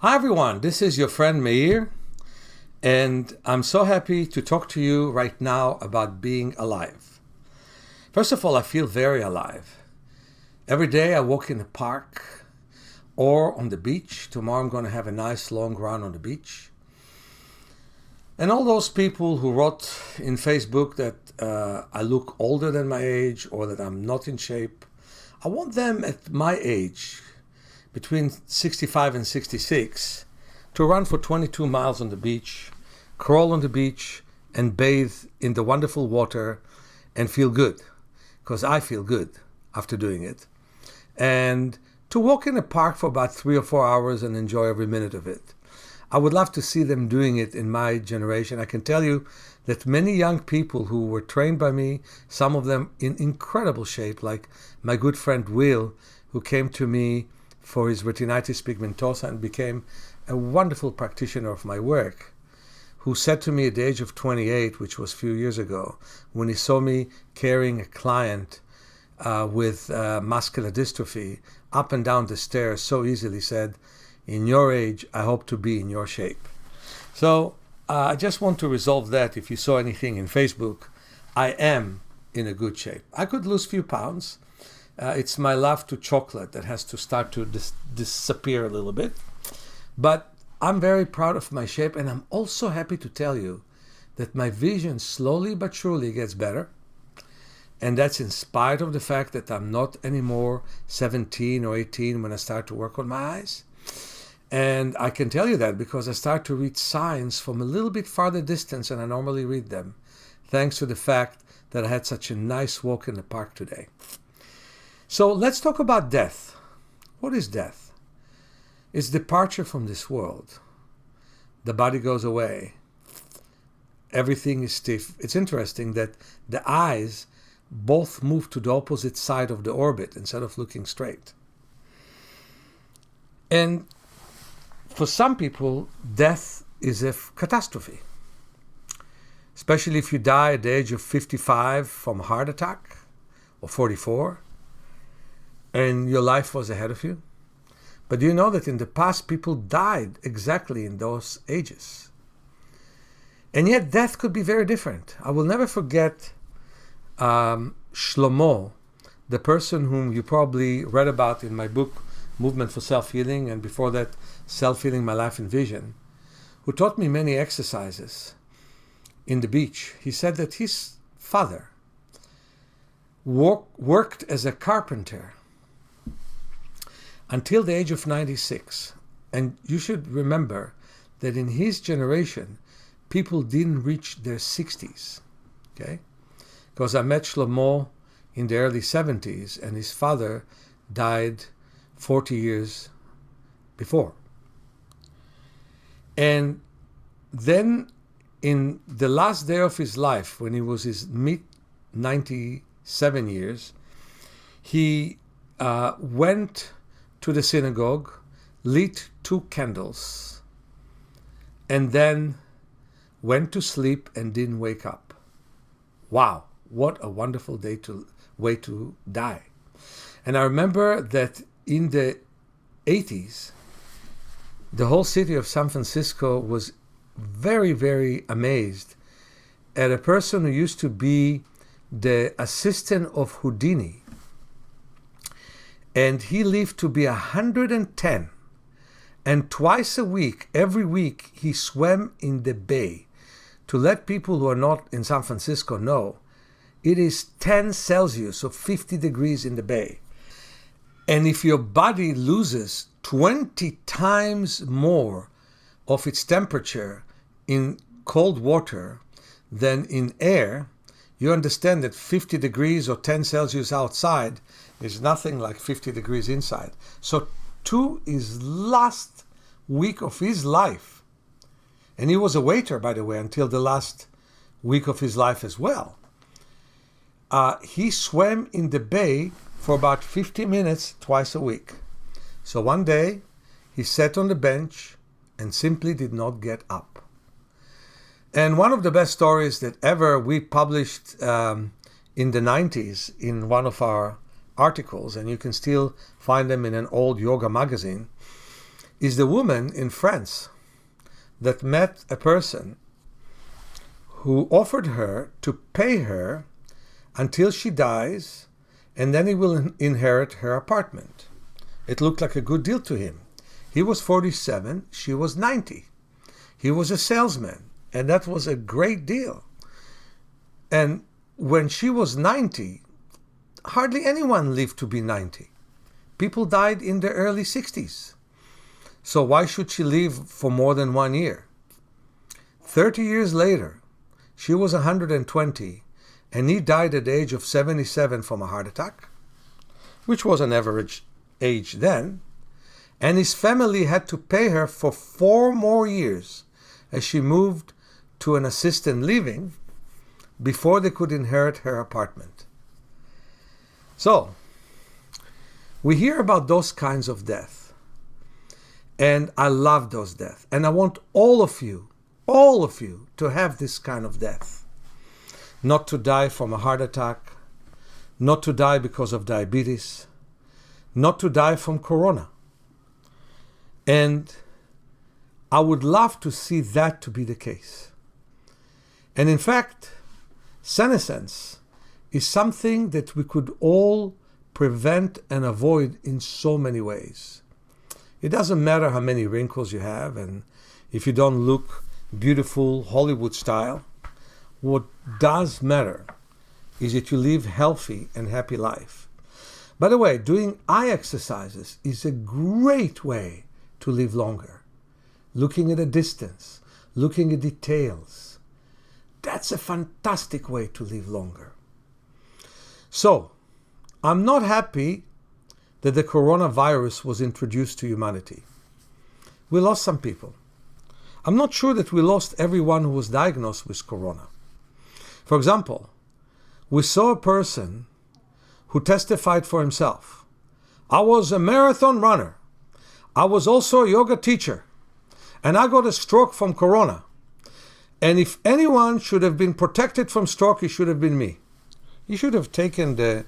Hi everyone, this is your friend Meir, and I'm so happy to talk to you right now about being alive. First of all, I feel very alive. Every day I walk in the park or on the beach. Tomorrow I'm going to have a nice long run on the beach. And all those people who wrote in Facebook that I look older than my age or that I'm not in shape, I want them at my age, between 65 and 66, to run for 22 miles on the beach, crawl on the beach, and bathe in the wonderful water and feel good, because I feel good after doing it. And to walk in a park for about 3 or 4 hours and enjoy every minute of it. I would love to see them doing it in my generation. I can tell you that many young people who were trained by me, some of them in incredible shape, like my good friend Will, who came to me for his retinitis pigmentosa and became a wonderful practitioner of my work, who said to me at the age of 28, which was a few years ago, when he saw me carrying a client with muscular dystrophy up and down the stairs so easily, said, "In your age, I hope to be in your shape." So I just want to resolve that. If you saw anything in Facebook, I am in a good shape. I could lose a few pounds. It's my love to chocolate that has to start to disappear a little bit. But I'm very proud of my shape, and I'm also happy to tell you that my vision slowly but surely gets better. And that's in spite of the fact that I'm not anymore 17 or 18 when I start to work on my eyes. And I can tell you that because I start to read signs from a little bit farther distance than I normally read them, thanks to the fact that I had such a nice walk in the park today. So let's talk about death. What is death? It's departure from this world. The body goes away. Everything is stiff. It's interesting that the eyes both move to the opposite side of the orbit instead of looking straight. And for some people, death is a catastrophe, especially if you die at the age of 55 from a heart attack or 44, and your life was ahead of you. But do you know that in the past, people died exactly in those ages? And yet death could be very different. I will never forget Shlomo, the person whom you probably read about in my book, Movement for Self-Healing, and before that, Self-Healing, My Life and Vision, who taught me many exercises in the beach. He said that his father worked as a carpenter until the age of 96. And you should remember that in his generation, people didn't reach their 60s. Okay? Because I met Shlomo in the early 70s, and his father died 40 years before. And then in the last day of his life, when he was his mid-97 years, he went to the synagogue, lit 2 candles, and then went to sleep and didn't wake up. Wow, what a wonderful way to die. And I remember that in the 80s, the whole city of San Francisco was very, very amazed at a person who used to be the assistant of Houdini. And he lived to be 110. And twice a week, every week, he swam in the bay. To let people who are not in San Francisco know, it is 10 Celsius, so 50 degrees in the bay. And if your body loses 20 times more of its temperature in cold water than in air, you understand that 50 degrees or 10 Celsius outside is nothing like 50 degrees inside. So to his last week of his life, and he was a waiter, by the way, until the last week of his life as well, he swam in the bay for about 50 minutes twice a week. So one day, he sat on the bench and simply did not get up. And one of the best stories that ever we published in the 90s in one of our articles, and you can still find them in an old yoga magazine, is the woman in France that met a person who offered her to pay her until she dies, and then he will inherit her apartment. It looked like a good deal to him. He was 47, she was 90. He was a salesman, and that was a great deal. And when she was 90, hardly anyone lived to be 90. People died in their early 60s. So why should she live for more than 1 year? 30 years later, she was 120, and he died at the age of 77 from a heart attack, which was an average age then, and his family had to pay her for 4 more years as she moved to an assisted living before they could inherit her apartment. So, we hear about those kinds of death, and I love those deaths, and I want all of you to have this kind of death. Not to die from a heart attack, not to die because of diabetes, not to die from corona. And I would love to see that to be the case. And in fact, senescence is something that we could all prevent and avoid in so many ways. It doesn't matter how many wrinkles you have, and if you don't look beautiful Hollywood style. What does matter is that you live healthy and happy life. By the way, doing eye exercises is a great way to live longer. Looking at a distance, looking at details. That's a fantastic way to live longer. So, I'm not happy that the coronavirus was introduced to humanity. We lost some people. I'm not sure that we lost everyone who was diagnosed with corona. For example, we saw a person who testified for himself. I was a marathon runner. I was also a yoga teacher. And I got a stroke from corona. And if anyone should have been protected from stroke, it should have been me. You should have taken the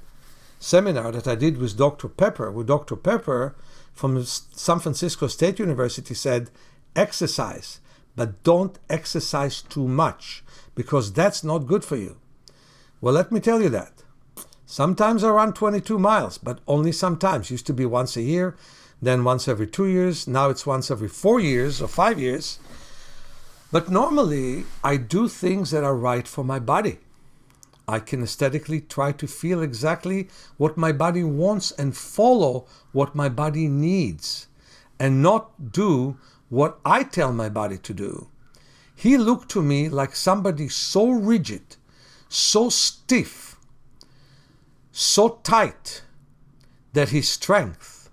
seminar that I did with Dr. Pepper. With Dr. Pepper from San Francisco State University said, exercise, but don't exercise too much, because that's not good for you. Well, let me tell you that. Sometimes I run 22 miles, but only sometimes. Used to be once a year, then once every 2 years. Now it's once every 4 years or 5 years. But normally, I do things that are right for my body. I can aesthetically try to feel exactly what my body wants and follow what my body needs, and not do what I tell my body to do. He looked to me like somebody so rigid, so stiff, so tight, that his strength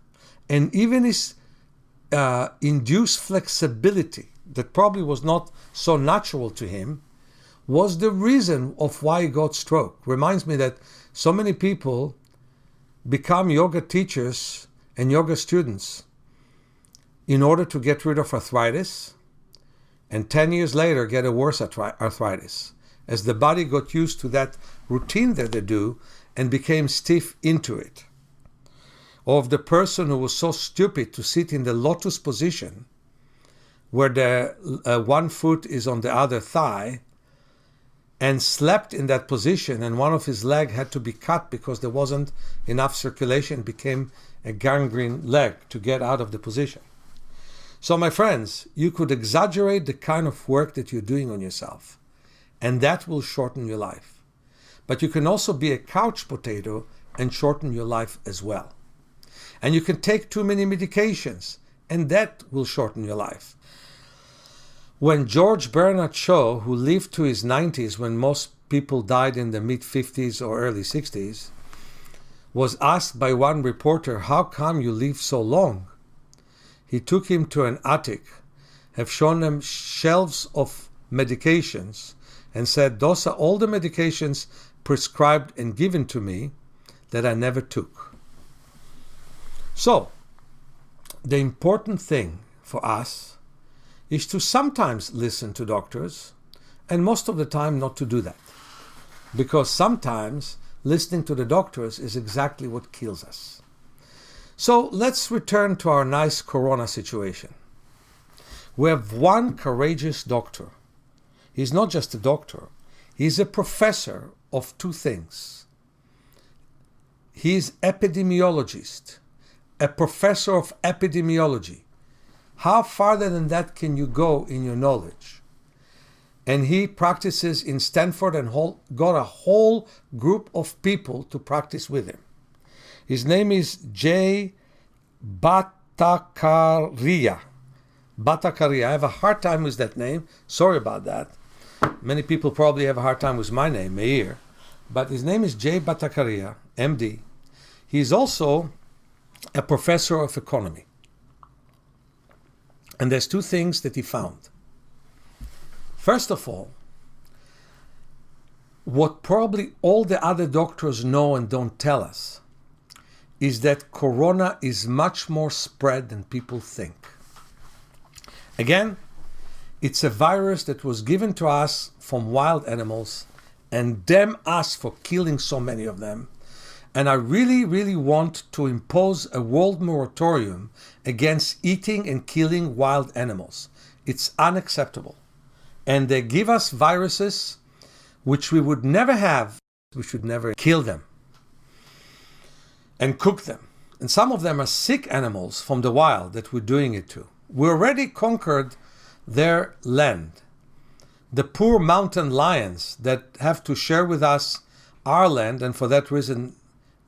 and even his induced flexibility, that probably was not so natural to him, was the reason of why he got stroke. Reminds me that so many people become yoga teachers and yoga students in order to get rid of arthritis, and 10 years later get a worse arthritis, as the body got used to that routine that they do and became stiff into it. Or of the person who was so stupid to sit in the lotus position, where the one foot is on the other thigh, and slept in that position, and one of his legs had to be cut because there wasn't enough circulation, became a gangrene leg to get out of the position. So my friends, you could exaggerate the kind of work that you're doing on yourself, and that will shorten your life. But you can also be a couch potato and shorten your life as well. And you can take too many medications, and that will shorten your life. When George Bernard Shaw, who lived to his 90s when most people died in the mid-50s or early 60s, was asked by one reporter, how come you live so long? He took him to an attic, have shown him shelves of medications, and said, those are all the medications prescribed and given to me that I never took. So, the important thing for us is to sometimes listen to doctors, and most of the time not to do that. Because sometimes listening to the doctors is exactly what kills us. So let's return to our nice corona situation. We have one courageous doctor. He's not just a doctor. He's a professor of two things. He's epidemiologist, a professor of epidemiology. How farther than that can you go in your knowledge? And he practices in Stanford and got a whole group of people to practice with him. His name is Jay Bhattacharya. Bhattacharya. I have a hard time with that name. Sorry about that. Many people probably have a hard time with my name, Meir. But his name is Jay Bhattacharya, MD. He's also a professor of economy. And there's two things that he found. First of all, what probably all the other doctors know and don't tell us is that corona is much more spread than people think. Again, it's a virus that was given to us from wild animals, and damn us for killing so many of them. And I really, really want to impose a world moratorium against eating and killing wild animals. It's unacceptable. And they give us viruses which we would never have. We should never kill them and cook them. And some of them are sick animals from the wild that we're doing it to. We already conquered their land. The poor mountain lions that have to share with us our land and for that reason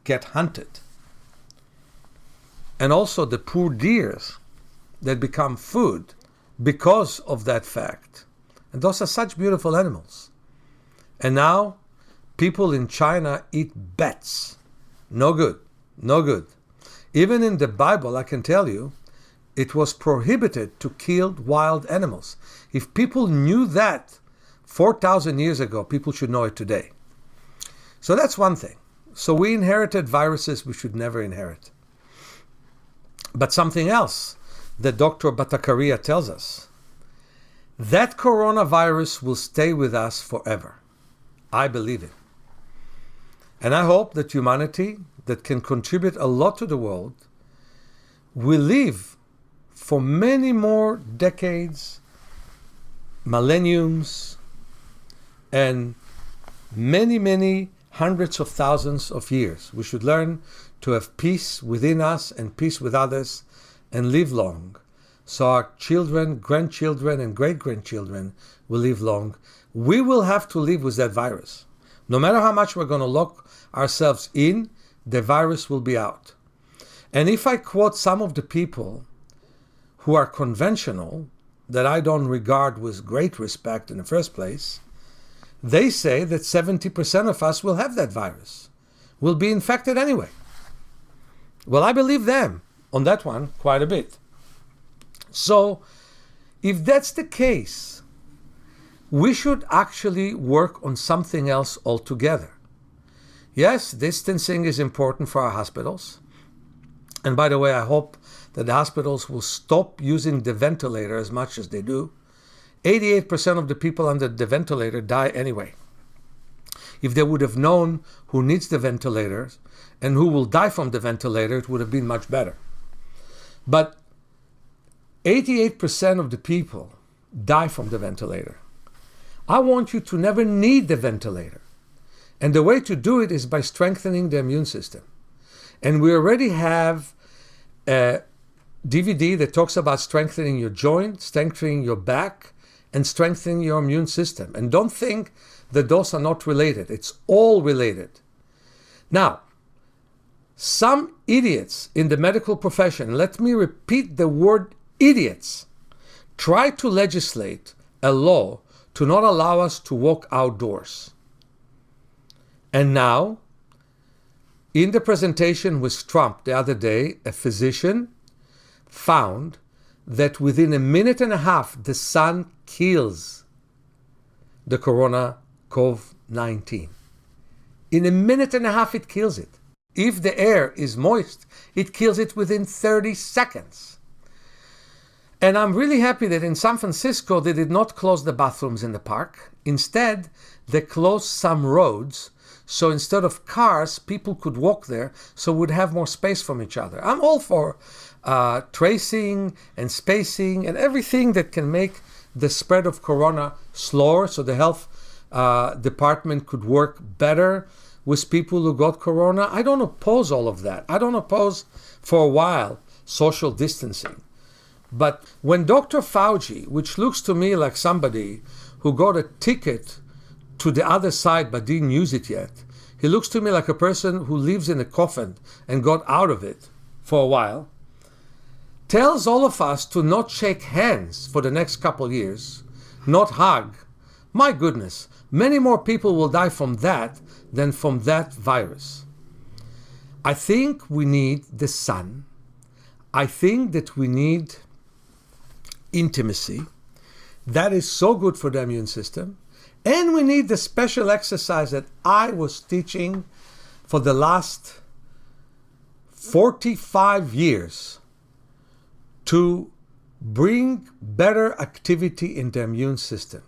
get hunted. And also the poor deers that become food because of that fact. And those are such beautiful animals. And now people in China eat bats. No good. No good. Even in the Bible, I can tell you, it was prohibited to kill wild animals. If people knew that 4,000 years ago, people should know it today. So that's one thing. So we inherited viruses we should never inherit. But something else that Dr. Bhattacharya tells us, that coronavirus will stay with us forever. I believe it. And I hope that humanity, that can contribute a lot to the world, will live for many more decades, millenniums, and many, many hundreds of thousands of years. We should learn to have peace within us and peace with others and live long. So our children, grandchildren, and great-grandchildren will live long. We will have to live with that virus. No matter how much we're going to lock ourselves in, the virus will be out. And if I quote some of the people who are conventional, that I don't regard with great respect in the first place, they say that 70% of us will have that virus, will be infected anyway. Well, I believe them on that one quite a bit. So, if that's the case, we should actually work on something else altogether. Yes, distancing is important for our hospitals. And by the way, I hope that the hospitals will stop using the ventilator as much as they do. 88% of the people under the ventilator die anyway. If they would have known who needs the ventilators and who will die from the ventilator, it would have been much better. But 88% of the people die from the ventilator. I want you to never need the ventilator. And the way to do it is by strengthening the immune system. And we already have a DVD that talks about strengthening your joint, strengthening your back, and strengthening your immune system. And don't think that those are not related. It's all related. Now, some idiots in the medical profession, let me repeat the word idiots, try to legislate a law to not allow us to walk outdoors. And now, in the presentation with Trump the other day, a physician found that within a minute and a half, the sun kills the corona COVID-19. In a minute and a half, it kills it. If the air is moist, it kills it within 30 seconds. And I'm really happy that in San Francisco, they did not close the bathrooms in the park. Instead, they closed some roads so instead of cars, people could walk there, so we'd have more space from each other. I'm all for tracing and spacing and everything that can make the spread of corona slower, so the health department could work better with people who got corona. I don't oppose all of that. I don't oppose, for a while, social distancing. But when Dr. Fauci, which looks to me like somebody who got a ticket to the other side but didn't use it yet, he looks to me like a person who lives in a coffin and got out of it for a while, tells all of us to not shake hands for the next couple years, not hug. My goodness, many more people will die from that than from that virus. I think we need the sun. I think that we need intimacy. That is so good for the immune system. And we need the special exercise that I was teaching for the last 45 years to bring better activity in the immune system.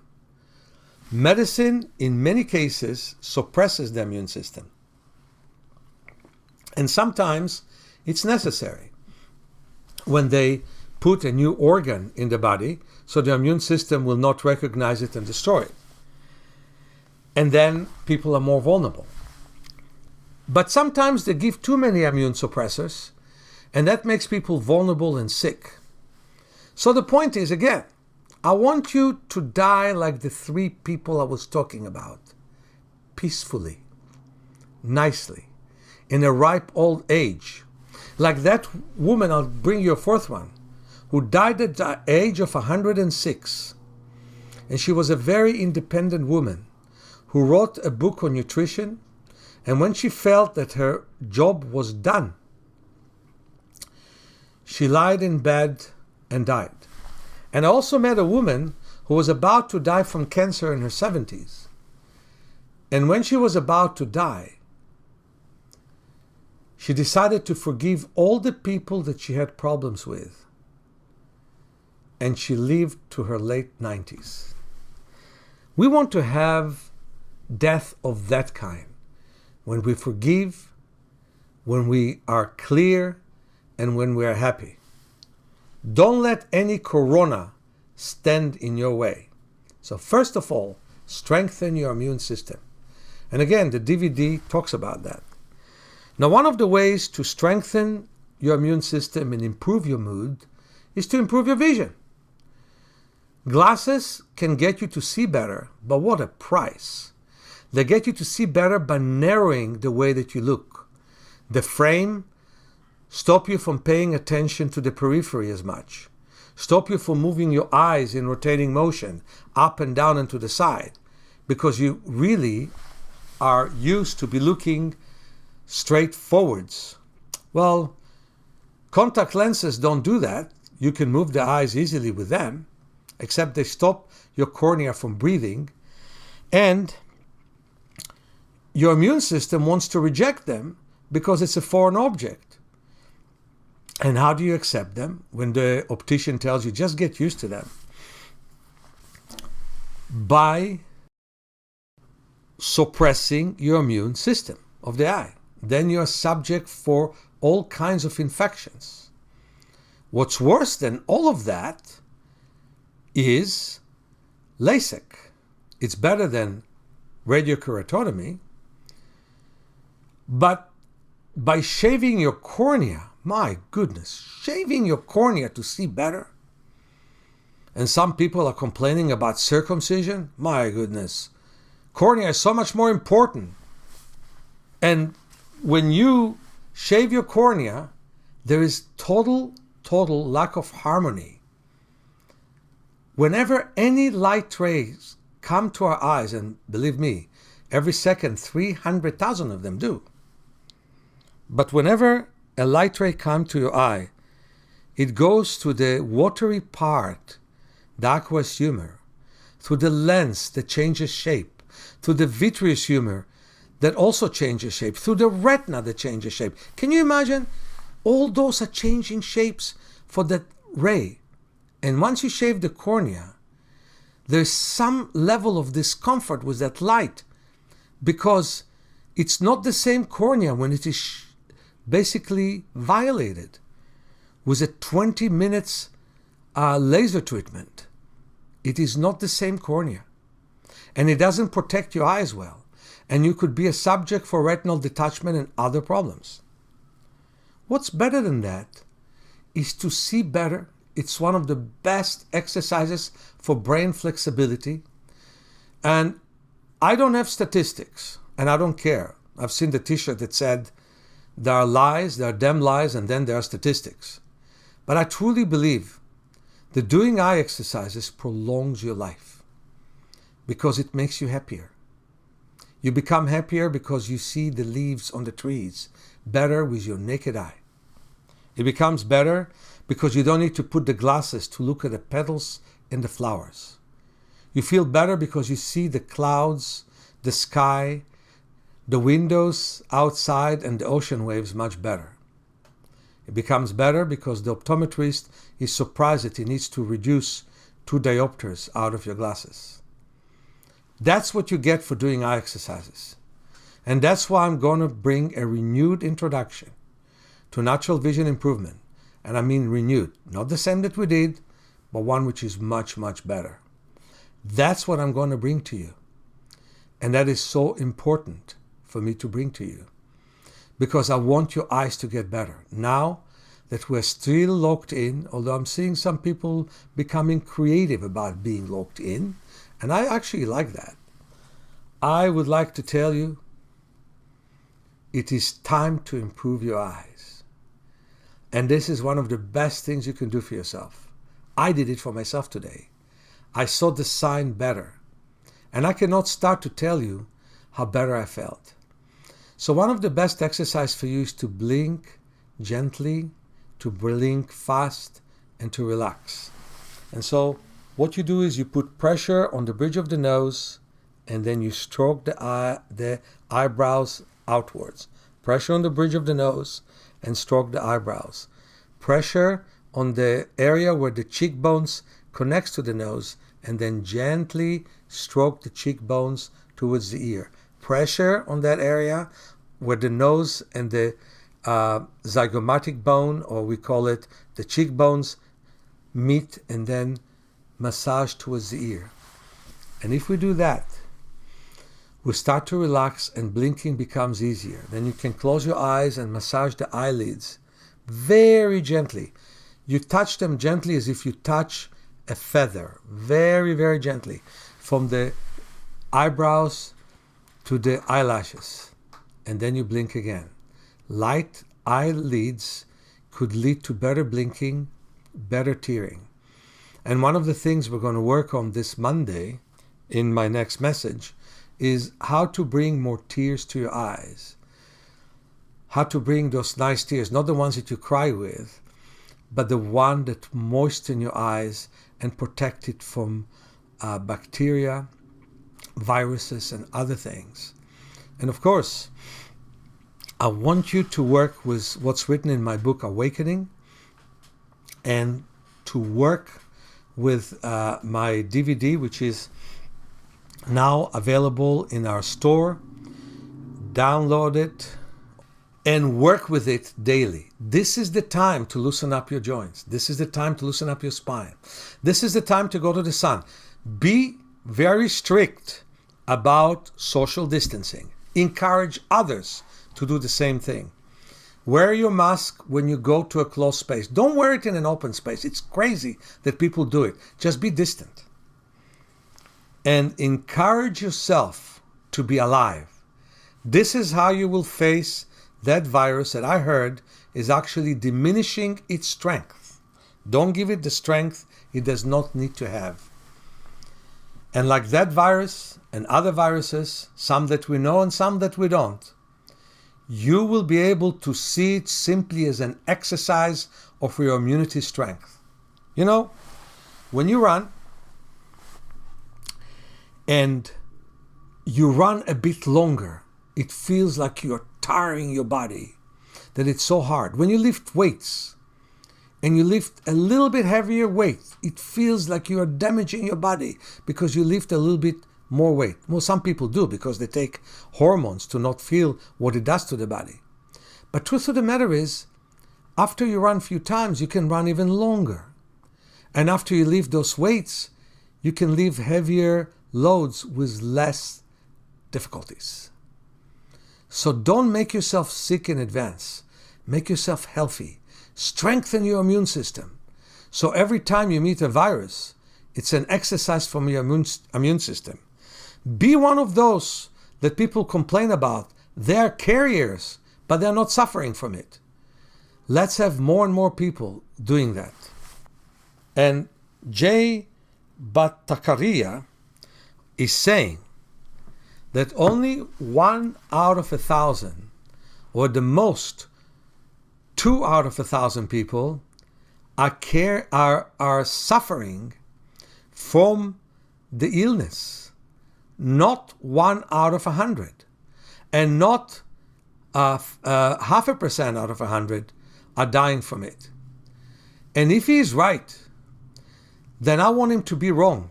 Medicine, in many cases, suppresses the immune system. And sometimes it's necessary when they put a new organ in the body so the immune system will not recognize it and destroy it. And then people are more vulnerable. But sometimes they give too many immune suppressors, and that makes people vulnerable and sick. So the point is, again, I want you to die like the three people I was talking about, peacefully, nicely, in a ripe old age. Like that woman, I'll bring you a fourth one, who died at the age of 106. And she was a very independent woman who wrote a book on nutrition. And when she felt that her job was done, she lied in bed and died. And I also met a woman who was about to die from cancer in her 70s. And when she was about to die, she decided to forgive all the people that she had problems with. And she lived to her late 90s. We want to have death of that kind, when we forgive, when we are clear, and when we are happy. Don't let any corona stand in your way. So first of all, strengthen your immune system. And again, the DVD talks about that. Now, one of the ways to strengthen your immune system and improve your mood is to improve your vision. Glasses can get you to see better, but what a price. They get you to see better by narrowing the way that you look. The frame stop you from paying attention to the periphery as much. Stop you from moving your eyes in rotating motion, up and down and to the side, because you really are used to be looking straight forwards. Well, contact lenses don't do that. You can move the eyes easily with them, except they stop your cornea from breathing, and your immune system wants to reject them because it's a foreign object. And how do you accept them? When the optician tells you, just get used to them. By suppressing your immune system of the eye. Then you're subject for all kinds of infections. What's worse than all of that is LASIK. It's better than radiokeratotomy. But by shaving your cornea, my goodness, shaving your cornea to see better. And some people are complaining about circumcision. My goodness, cornea is so much more important. And when you shave your cornea, there is total lack of harmony. Whenever any light rays come to our eyes, and believe me, every second 300,000 of them do. But whenever a light ray comes to your eye, it goes to the watery part, the aqueous humor, through the lens that changes shape, through the vitreous humor that also changes shape, through the retina that changes shape. Can you imagine? All those are changing shapes for that ray. And once you shave the cornea, there's some level of discomfort with that light, because It's not the same cornea when it is basically violated with a 20 minutes laser treatment. It is not the same cornea. And it doesn't protect your eyes well. And you could be a subject for retinal detachment and other problems. What's better than that is to see better. It's one of the best exercises for brain flexibility. And I don't have statistics, and I don't care. I've seen the t-shirt that said, there are lies, there are damn lies, and then there are statistics. But I truly believe that doing eye exercises prolongs your life because it makes you happier. You become happier because you see the leaves on the trees better with your naked eye. It becomes better because you don't need to put the glasses to look at the petals and the flowers. You feel better because you see the clouds, the sky, the windows outside, and the ocean waves much better. It becomes better because the optometrist is surprised that he needs to reduce 2 diopters out of your glasses. That's what you get for doing eye exercises. And that's why I'm going to bring a renewed introduction to natural vision improvement. And I mean renewed, not the same that we did, but one which is much, much better. That's what I'm going to bring to you. And that is so important for me to bring to you, because I want your eyes to get better. Now that we're still locked in, although I'm seeing some people becoming creative about being locked in, and I actually like that, I would like to tell you, it is time to improve your eyes. And this is one of the best things you can do for yourself. I did it for myself today. I saw the sign better. And I cannot start to tell you how better I felt. So one of the best exercises for you is to blink gently, to blink fast, and to relax. And so what you do is you put pressure on the bridge of the nose, and then you stroke the eyebrows outwards. Pressure on the bridge of the nose and stroke the eyebrows. Pressure on the area where the cheekbones connects to the nose, and then gently stroke the cheekbones towards the ear. Pressure on that area where the nose and the zygomatic bone, or we call it the cheekbones, meet, and then massage towards the ear. And if we do that, we start to relax and blinking becomes easier. Then you can close your eyes and massage the eyelids very gently. You touch them gently as if you touch a feather, very, very gently, from the eyebrows to the eyelashes. And then you blink again. Light eyelids could lead to better blinking, better tearing. And one of the things we're going to work on this Monday in my next message is how to bring more tears to your eyes. How to bring those nice tears, not the ones that you cry with, but the one that moisten your eyes and protect it from bacteria, viruses, and other things. And of course, I want you to work with what's written in my book, Awakening, and to work with my DVD, which is now available in our store. Download it and work with it daily. This is the time to loosen up your joints. This is the time to loosen up your spine. This is the time to go to the sun. Be very strict about social distancing. Encourage others to do the same thing. Wear your mask when you go to a closed space. Don't wear it in an open space. It's crazy that people do it. Just be distant. And encourage yourself to be alive. This is how you will face that virus that I heard is actually diminishing its strength. Don't give it the strength it does not need to have. And like that virus and other viruses, some that we know and some that we don't, you will be able to see it simply as an exercise of your immunity strength. You know, when you run and you run a bit longer, it feels like you're tiring your body, that it's so hard. When you lift weights and you lift a little bit heavier weight, it feels like you are damaging your body because you lift a little bit more weight. Well, some people do because they take hormones to not feel what it does to the body. But truth of the matter is, after you run a few times, you can run even longer. And after you lift those weights, you can lift heavier loads with less difficulties. So don't make yourself sick in advance. Make yourself healthy. Strengthen your immune system. So every time you meet a virus, it's an exercise from your immune system. Be one of those that people complain about. They're carriers, but they're not suffering from it. Let's have more and more people doing that. And Jay Batakaria is saying that only 1 out of 1,000, or the most 2 out of 1,000 people are suffering from the illness, not 1 out of 100, and not 0.5% out of 100 are dying from it. And if he is right, then I want him to be wrong.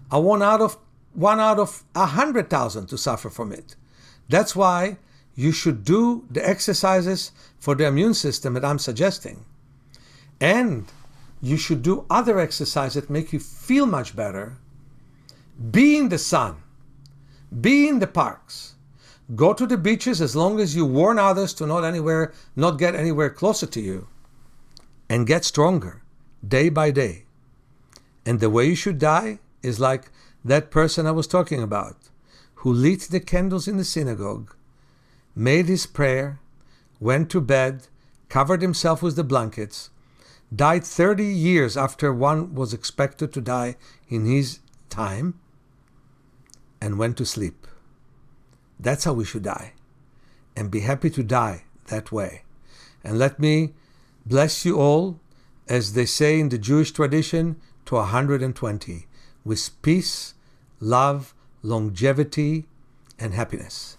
I want 1 out of 100,000 to suffer from it. That's why you should do the exercises for the immune system that I'm suggesting. And you should do other exercises that make you feel much better. Be in the sun. Be in the parks. Go to the beaches as long as you warn others to not get anywhere closer to you. And get stronger day by day. And the way you should die is like that person I was talking about, who lit the candles in the synagogue, made his prayer, went to bed, covered himself with the blankets, died 30 years after one was expected to die in his time, and went to sleep. That's how we should die. And be happy to die that way. And let me bless you all, as they say in the Jewish tradition, to 120, with peace, love, longevity, and happiness.